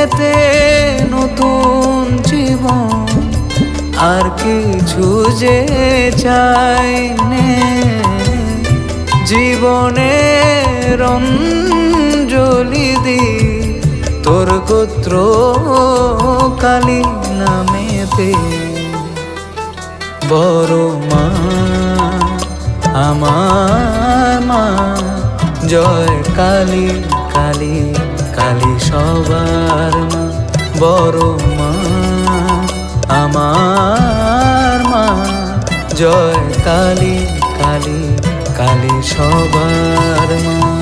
পেতে নতুন জীবন আর কিছু যে চাই নে, জীবনের অঞ্জলি দি তোর গোত্র কালী নামেতে। বড় মা আমার মা, জয় কালী কালী কালী সবার মা। বড় মা আমার মা, জয় কালী কালী কালী সবার মা।